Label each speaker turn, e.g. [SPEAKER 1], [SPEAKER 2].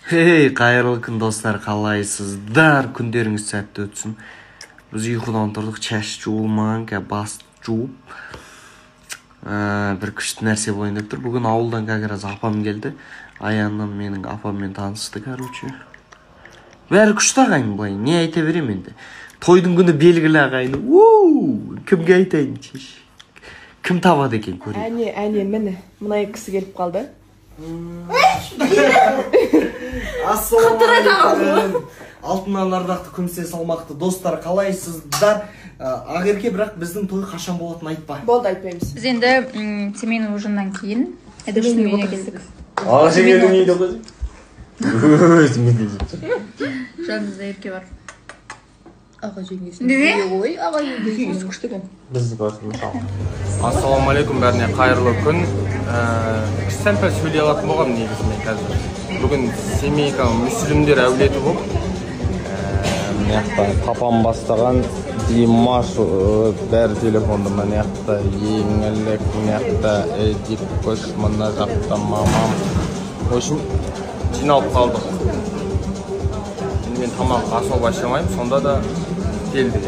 [SPEAKER 1] Hey, қайырлы күн достар, қалайсыздар? Күндеріңіз сәтті өтсін. Біз ұйқыдан тұрдық, шаш жуылмаған, бас жуып. Бір күшті нәрсе болайын деп тұр. Бүгін ауылдан как апам келді. Аяннан менің апаммен танысты, короче. Бәрі күшті ағайын былай. Не айта берем енді? Тойдың күні белгілі ағайын. Кімге айтайын? Кім табады екен көрейін?
[SPEAKER 2] Әне, міне. Мына кісі келіп қалды.
[SPEAKER 1] Ассалаумағалейкум. Алтыннан ардақты күмсе салмақты достар, қалайсыздар? Ақерке, бірақ біздің той қашан болатынын айтпа.
[SPEAKER 2] Болды, айтпаймыз.
[SPEAKER 3] Біз енді семейный ужиннан кейін әдештің үйіне келдік.
[SPEAKER 4] Аға жеңгенің үйіне қойдық. Өзімен келдік.
[SPEAKER 3] Жанымызда ерке бар.
[SPEAKER 2] Аға жеңгесін.
[SPEAKER 3] Неге?
[SPEAKER 2] Ой, аға жеңгесін күшті екен.
[SPEAKER 4] Бізді көрсін мысалы.
[SPEAKER 5] Ассалаумағалейкум, бәріне қайырлы күн. Сәл-пәл сөйлей алатын болғам негізінде қазір. Бүгін семейка мүсілімдер әулеті болып.
[SPEAKER 4] Папам бастаған Димаш бәрі телефонды мәнеқті, еңілік мәнеқті, Эдик көш мұнда жақта мамам. В общем, жиналып қалдық. Мен тамақ асау башламайым, сонда да келді.